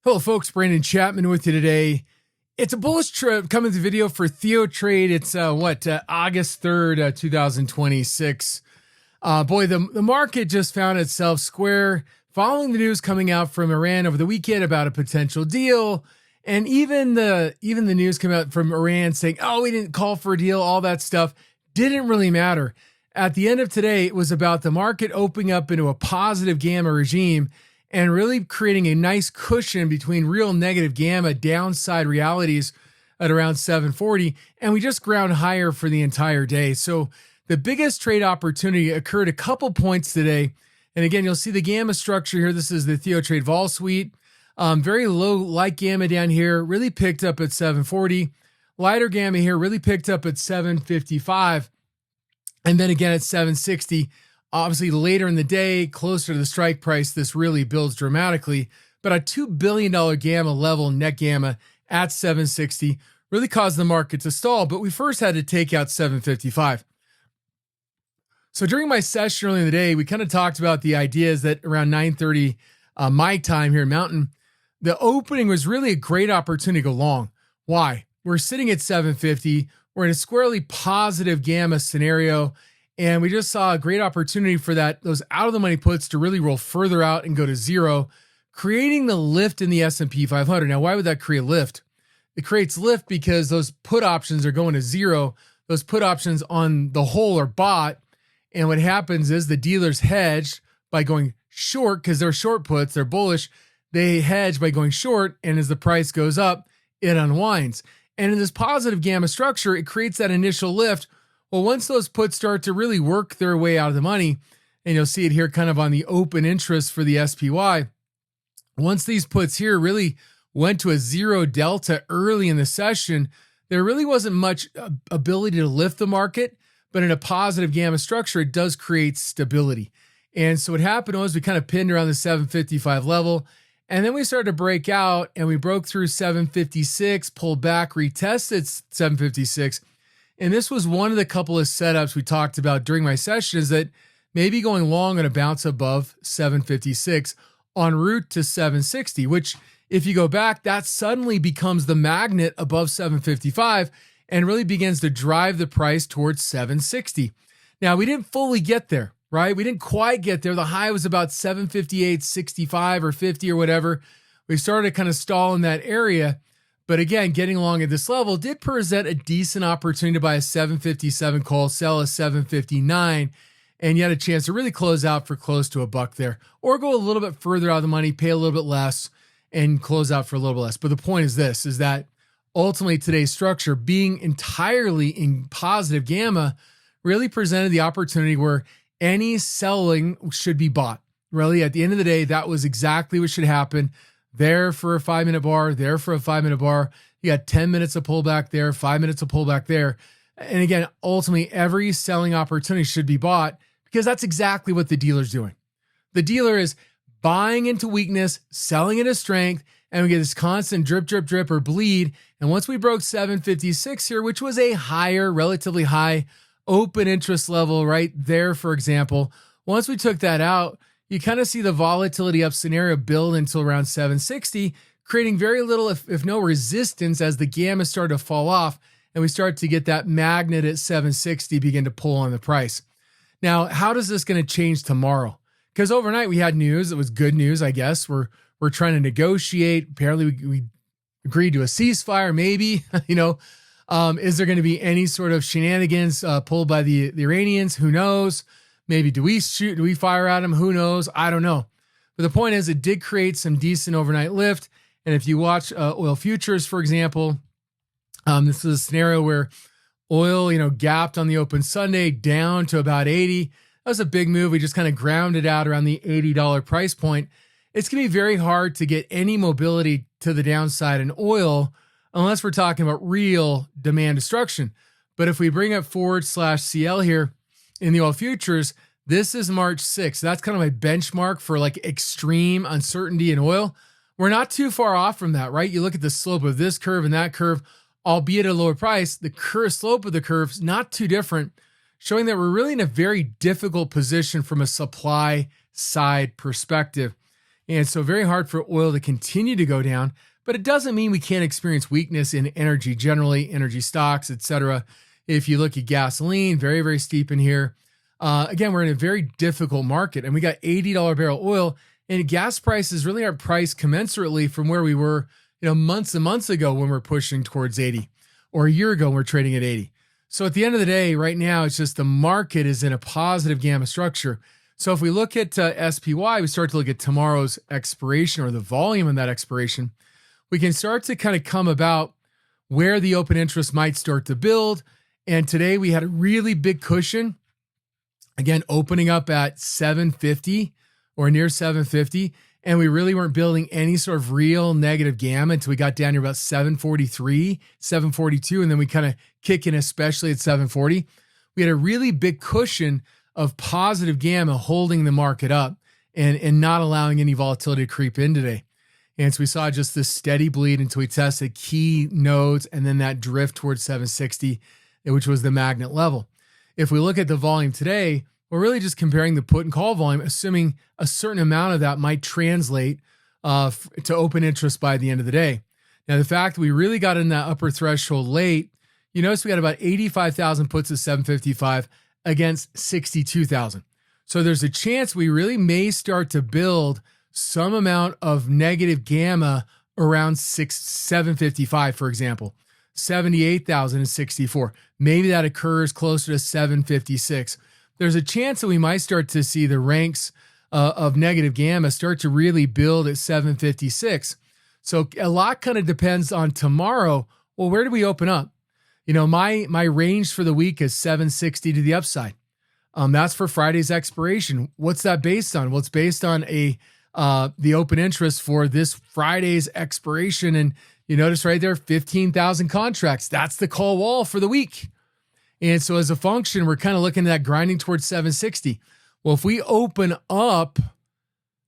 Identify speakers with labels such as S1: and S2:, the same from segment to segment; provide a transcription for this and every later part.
S1: Hello folks, Brandon Chapman with you today. It's a bullish trip coming to video for TheoTrade. It's August 3rd, 2026. The market just found itself square following the news coming out from Iran over the weekend about a potential deal. And even the news came out from Iran saying, oh, we didn't call for a deal, all that stuff didn't really matter. At the end of today, it was about the market opening up into a positive gamma regime and really creating a nice cushion between real negative gamma downside realities at around 740. And we just ground higher for the entire day. So the biggest trade opportunity occurred a couple points today. And again, you'll see the gamma structure here. This is the TheoTrade Vol Suite. Very low light gamma down here, really picked up at 740. Lighter gamma here really picked up at 755. And then again at 760. Obviously, later in the day, closer to the strike price, this really builds dramatically. But a $2 billion gamma level, net gamma at 760, really caused the market to stall. But we first had to take out 755. So during my session earlier in the day, we kind of talked about the ideas that around 9:30 my time here in Mountain, the opening was really a great opportunity to go long. Why? We're sitting at 750. We're in a squarely positive gamma scenario. And we just saw a great opportunity for those out of the money puts to really roll further out and go to zero, creating the lift in the S&P 500. Now, why would that create lift? It creates lift because those put options are going to zero. Those put options on the whole are bought. And what happens is the dealers hedge by going short because they're short puts, they're bullish. They hedge by going short. And as the price goes up, it unwinds. And in this positive gamma structure, it creates that initial lift. Well, once those puts start to really work their way out of the money, and you'll see it here kind of on the open interest for the SPY, once these puts here really went to a zero delta early in the session, there really wasn't much ability to lift the market, but in a positive gamma structure, it does create stability. And so what happened was we kind of pinned around the 755 level, and then we started to break out, and we broke through 756, pulled back, retested 756. And this was one of the couple of setups we talked about during my session is that maybe going long on a bounce above 756 en route to 760, which if you go back, that suddenly becomes the magnet above 755 and really begins to drive the price towards 760. Now, we didn't fully get there, right? We didn't quite get there. The high was about 758.65 or 50 or whatever. We started to kind of stall in that area. But again, getting along at this level did present a decent opportunity to buy a 757 call, sell a 759, and yet a chance to really close out for close to $1 there, or go a little bit further out of the money, pay a little bit less, and close out for a little bit less. But the point is this, is that ultimately today's structure, being entirely in positive gamma, really presented the opportunity where any selling should be bought. Really, at the end of the day, that was exactly what should happen. There for a 5-minute bar, there for a 5-minute bar. You got 10 minutes of pullback there, 5 minutes of pullback there. And again, ultimately, every selling opportunity should be bought because that's exactly what the dealer's doing. The dealer is buying into weakness, selling into strength, and we get this constant drip, drip, drip or bleed. And once we broke 756 here, which was a higher, relatively high open interest level right there, for example, once we took that out, you kind of see the volatility up scenario build until around 760, creating very little, if no resistance as the gamma started to fall off and we start to get that magnet at 760 begin to pull on the price. Now, how does this going to change tomorrow? Because overnight we had news. It was good news, I guess. We're trying to negotiate. Apparently we agreed to a ceasefire, maybe. Is there going to be any sort of shenanigans pulled by the Iranians? Who knows? Maybe do we shoot? Do we fire at them? Who knows? I don't know. But the point is, it did create some decent overnight lift. And if you watch oil futures, for example, this is a scenario where oil, gapped on the open Sunday down to about 80. That was a big move. We just kind of grounded out around the $80 price point. It's going to be very hard to get any mobility to the downside in oil unless we're talking about real demand destruction. But if we bring up forward/CL here, in the oil futures, this is March 6th. That's kind of my benchmark for like extreme uncertainty in oil. We're not too far off from that, right? You look at the slope of this curve and that curve, albeit at a lower price, the slope of the curve is not too different, showing that we're really in a very difficult position from a supply side perspective. And so very hard for oil to continue to go down, but it doesn't mean we can't experience weakness in energy generally, energy stocks, etc. If you look at gasoline, very, very steep in here. Again, we're in a very difficult market, and we got $80 barrel oil, and gas prices really aren't priced commensurately from where we were, months and months ago when we're pushing towards 80, or a year ago when we're trading at 80. So at the end of the day, right now, it's just the market is in a positive gamma structure. So if we look at SPY, we start to look at tomorrow's expiration or the volume of that expiration, we can start to kind of come about where the open interest might start to build. And today we had a really big cushion, again, opening up at 750 or near 750. And we really weren't building any sort of real negative gamma until we got down to about 743, 742. And then we kind of kick in, especially at 740. We had a really big cushion of positive gamma holding the market up and not allowing any volatility to creep in today. And so we saw just this steady bleed until we tested key nodes and then that drift towards 760, which was the magnet level. If we look at the volume today, we're really just comparing the put and call volume, assuming a certain amount of that might translate to open interest by the end of the day. Now, the fact that we really got in that upper threshold late, you notice we got about 85,000 puts at 755 against 62,000. So there's a chance we really may start to build some amount of negative gamma around 755, for example, 78,064. Maybe that occurs closer to 756. There's a chance that we might start to see the ranks of negative gamma start to really build at 756. So a lot kind of depends on tomorrow. Well, where do we open up? My range for the week is 760 to the upside. That's for Friday's expiration. What's that based on? Well, it's based on the open interest for this Friday's expiration. And you notice right there, 15,000 contracts. That's the call wall for the week. And so as a function, we're kind of looking at that grinding towards 760. Well, if we open up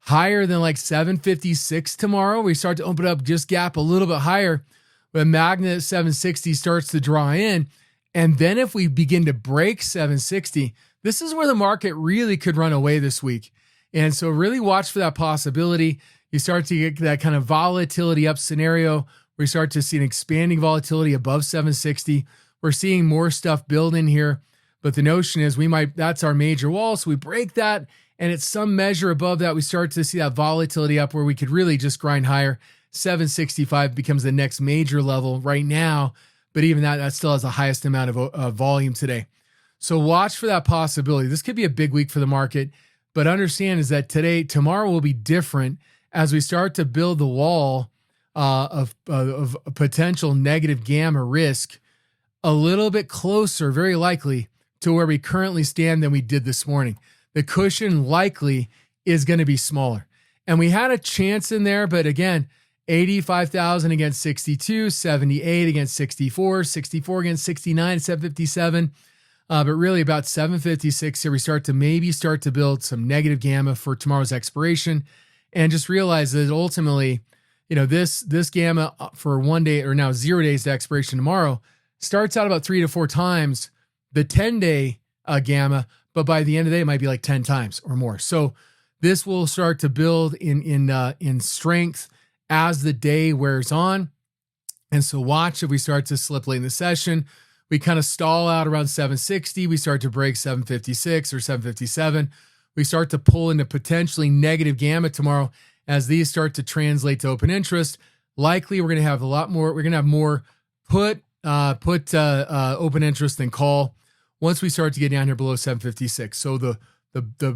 S1: higher than like 756 tomorrow, we start to open up just gap a little bit higher. When magnet 760 starts to draw in. And then if we begin to break 760, this is where the market really could run away this week. And so really watch for that possibility. You start to get that kind of volatility up scenario where you start to see an expanding volatility above 760. We're seeing more stuff build in here, but the notion is that's our major wall. So we break that, and at some measure above that, we start to see that volatility up where we could really just grind higher. 765 becomes the next major level right now, but even that still has the highest amount of volume today. So watch for that possibility. This could be a big week for the market, but understand is that tomorrow will be different as we start to build the wall of potential negative gamma risk a little bit closer, very likely, to where we currently stand than we did this morning. The cushion likely is going to be smaller. And we had a chance in there, but again, 85,000 against 62, 78 against 64, 64 against 69, 757. But really about 756 here, we start to build some negative gamma for tomorrow's expiration. And just realize that ultimately, this gamma for 1 day or now 0 days to expiration tomorrow starts out about 3 to 4 times the 10-day gamma, but by the end of the day, it might be like 10 times or more. So this will start to build in strength as the day wears on. And so watch if we start to slip late in the session. We kind of stall out around 760. We start to break 756 or 757. We start to pull into potentially negative gamma tomorrow as these start to translate to open interest. Likely we're going to have a lot more. We're going to have more put open interest than call once we start to get down here below 756. So the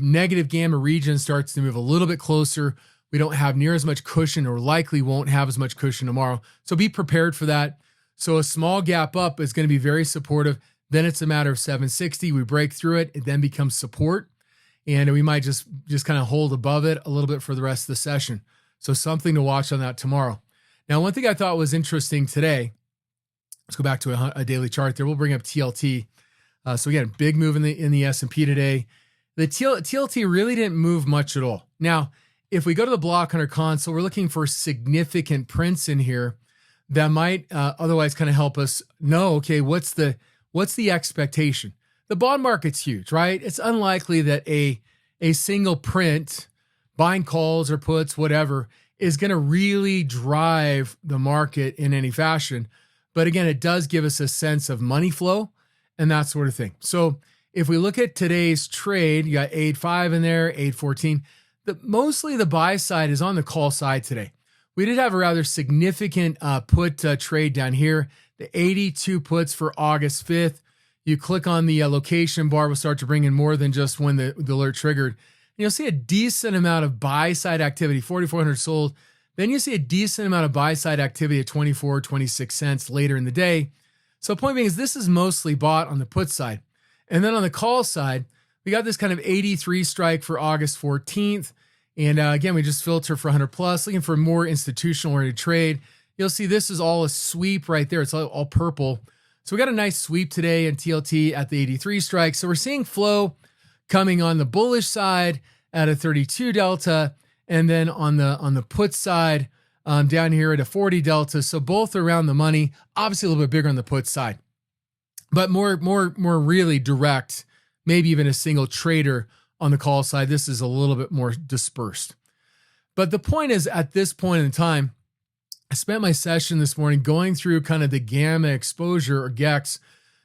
S1: negative gamma region starts to move a little bit closer. We don't have near as much cushion, or likely won't have as much cushion tomorrow. So be prepared for that. So a small gap up is going to be very supportive. Then it's a matter of 760. We break through it. It then becomes support. And we might just kind of hold above it a little bit for the rest of the session. So something to watch on that tomorrow. Now, one thing I thought was interesting today, let's go back to a daily chart there. We'll bring up TLT. So again, big move in the S&P today. The TLT really didn't move much at all. Now, if we go to the block hunter console, we're looking for significant prints in here that might otherwise kind of help us know, okay, what's the expectation? The bond market's huge, right? It's unlikely that a single print buying calls or puts, whatever, is going to really drive the market in any fashion. But again, it does give us a sense of money flow and that sort of thing. So if we look at today's trade, you got 8.5 in there, 8.14. Mostly the buy side is on the call side today. We did have a rather significant put trade down here, the 82 puts for August 5th. You click on the location bar, we'll start to bring in more than just when the alert triggered. And you'll see a decent amount of buy side activity, 4,400 sold. Then you see a decent amount of buy side activity at 24, 26 cents later in the day. So point being is this is mostly bought on the put side. And then on the call side, we got this kind of 83 strike for August 14th. And again, we just filter for 100 plus, looking for more institutional oriented trade. You'll see this is all a sweep right there. It's all purple. So we got a nice sweep today in TLT at the 83 strike. So we're seeing flow coming on the bullish side at a 32 delta, and then on the put side down here at a 40 delta. So both around the money, obviously a little bit bigger on the put side, but more really direct, maybe even a single trader on the call side. This is a little bit more dispersed. But the point is, at this point in time, I spent my session this morning going through kind of the gamma exposure or GEX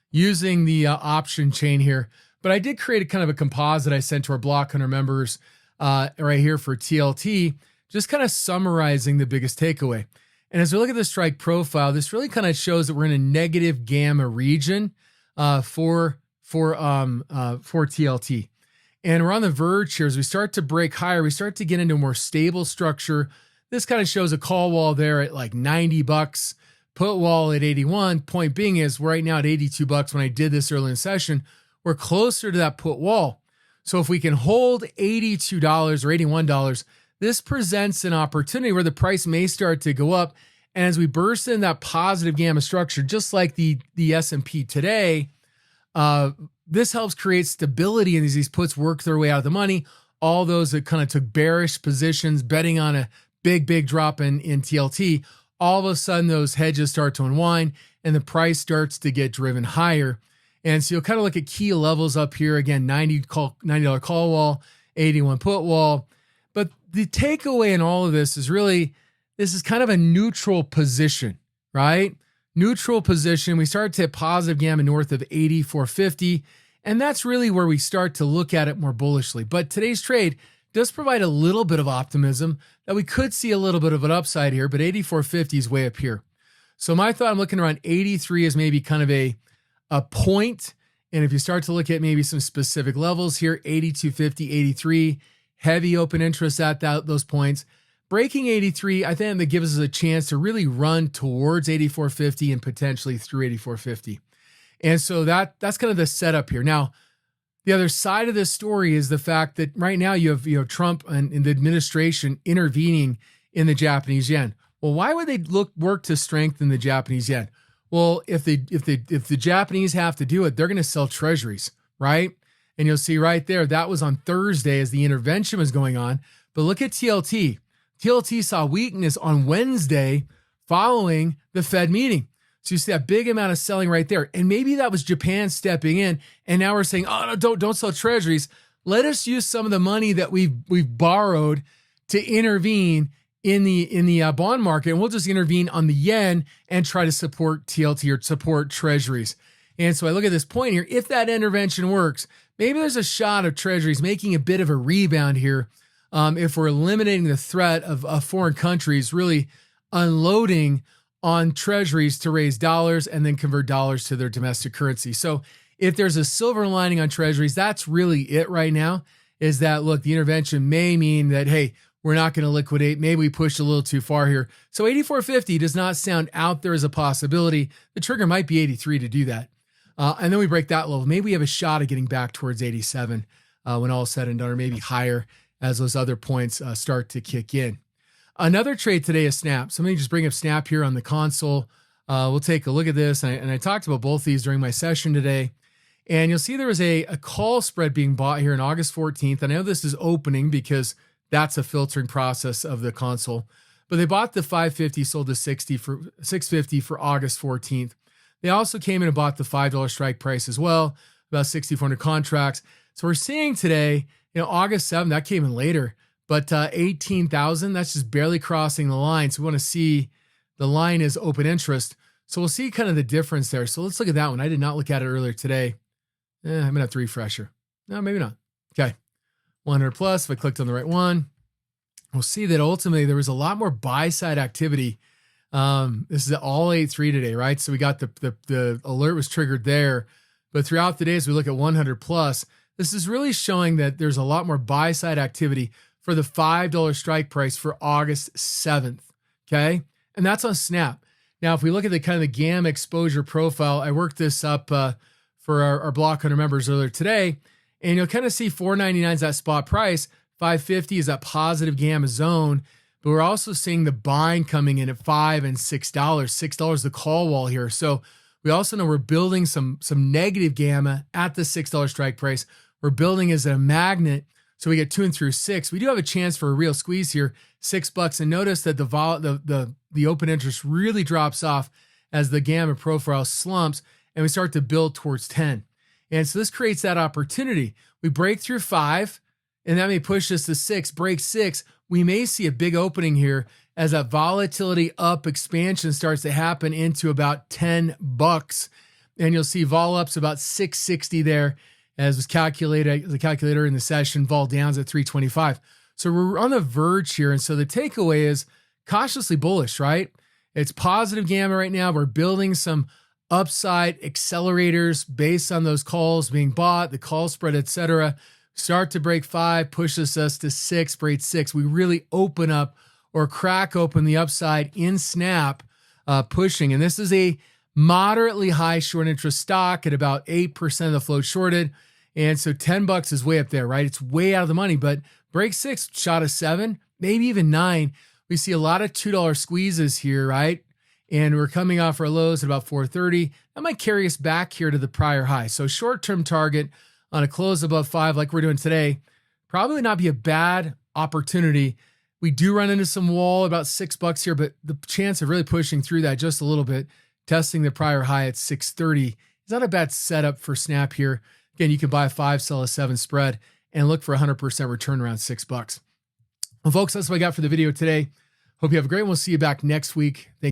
S1: using the option chain here. But I did create a kind of a composite I sent to our Block Hunter members right here for TLT, just kind of summarizing the biggest takeaway. And as we look at the strike profile, this really kind of shows that we're in a negative gamma region for TLT. And we're on the verge here. As we start to break higher, we start to get into a more stable structure. This kind of shows a call wall there at like $90, put wall at 81. Point being is we're right now at $82 when I did this early in the session. We're closer to that put wall. So if we can hold $82 or $81, this presents an opportunity where the price may start to go up. And as we burst in that positive gamma structure, just like the S&P today, this helps create stability, and as these puts work their way out of the money, all those that kind of took bearish positions, betting on a big drop in TLT, all of a sudden those hedges start to unwind and the price starts to get driven higher. And so you'll kind of look at key levels up here. Again, $90 call wall, 81 put wall. But the takeaway in all of this is really, this is kind of a neutral position, right? Neutral position. We start to hit positive gamma north of 84.50, and that's really where we start to look at it more bullishly. But today's trade does provide a little bit of optimism that we could see a little bit of an upside here, but 84.50 is way up here. So my thought, I'm looking around 83 as maybe kind of a point. And if you start to look at maybe some specific levels here, 82.50, 83, heavy open interest at those points. Breaking 83, I think that gives us a chance to really run towards 84.50 and potentially through 84.50. And so that's kind of the setup here. Now, the other side of this story is the fact that right now you have Trump and the administration intervening in the Japanese yen. Well, why would they work to strengthen the Japanese yen? Well, if the Japanese have to do it, they're going to sell treasuries, right? And you'll see right there, that was on Thursday as the intervention was going on. But look at TLT. TLT saw weakness on Wednesday following the Fed meeting. So you see that big amount of selling right there. And maybe that was Japan stepping in. And now we're saying, oh, no, don't sell treasuries. Let us use some of the money that we've borrowed to intervene in the bond market. And we'll just intervene on the yen and try to support TLT or support treasuries. And so I look at this point here. If that intervention works, maybe there's a shot of treasuries making a bit of a rebound here. If we're eliminating the threat of foreign countries really unloading on treasuries to raise dollars and then convert dollars to their domestic currency. So if there's a silver lining on treasuries, that's really it right now, is that, look, the intervention may mean that, hey, we're not going to liquidate. Maybe we pushed a little too far here. So 84.50 does not sound out there as a possibility. The trigger might be 83 to do that. And then we break that level. Maybe we have a shot of getting back towards 87 when all is said and done, or maybe higher as those other points start to kick in. Another trade today is Snap. So let me just bring up Snap here on the console. We'll take a look at this. And I talked about both these during my session today. And you'll see there was a call spread being bought here on August 14th. And I know this is opening because that's a filtering process of the console. But they bought the 550, sold the 650 for August 14th. They also came in and bought the $5 strike price as well, about 6,400 contracts. So we're seeing today, August 7th, that came in later, but 18,000, that's just barely crossing the line. So we want to see the line is open interest. So we'll see kind of the difference there. So let's look at that one. I did not look at it earlier today. I'm going to have to refresh her. No, maybe not. Okay. 100 plus. If I clicked on the right one, we'll see that ultimately there was a lot more buy side activity. This is all 8.3 today, right? So we got the alert was triggered there, but throughout the day, as we look at 100 plus, this is really showing that there's a lot more buy side activity for the $5 strike price for August 7th. Okay. And that's on Snap. Now, if we look at the kind of the gamma exposure profile, I worked this up for our block hunter members earlier today, and you'll kind of see 499 is that spot price, 550 is that positive gamma zone, but we're also seeing the buying coming in at $5 and $6. $6 the call wall here. So we also know we're building some negative gamma at the $6 strike price. We're building as a magnet. So we get 2 and through 6. We do have a chance for a real squeeze here, $6. And notice that the open interest really drops off as the gamma profile slumps and we start to build towards 10. And so this creates that opportunity. We break through 5 and that may push us to 6, break 6. We may see a big opening here as that volatility up expansion starts to happen into about $10. And you'll see vol ups about 660 there. As was calculated, the calculator in the session, vol downs at 325. So we're on the verge here. And so the takeaway is cautiously bullish, right? It's positive gamma right now. We're building some upside accelerators based on those calls being bought, the call spread, et cetera. Start to break 5, pushes us to 6, break 6. We really open up or crack open the upside in Snap, pushing. And this is a moderately high short interest stock at about 8% of the float shorted. And so $10 is way up there, right? It's way out of the money, but break 6, shot of 7, maybe even 9. We see a lot of $2 squeezes here, right? And we're coming off our lows at about 430. That might carry us back here to the prior high. So short-term target on a close above 5 like we're doing today, probably not be a bad opportunity. We do run into some wall about $6 here, but the chance of really pushing through that just a little bit, testing the prior high at 630, is not a bad setup for Snap here. Again, you can buy a 5, sell a 7 spread and look for 100% return around $6. Well, folks, that's what I got for the video today. Hope you have a great one. We'll see you back next week. Thank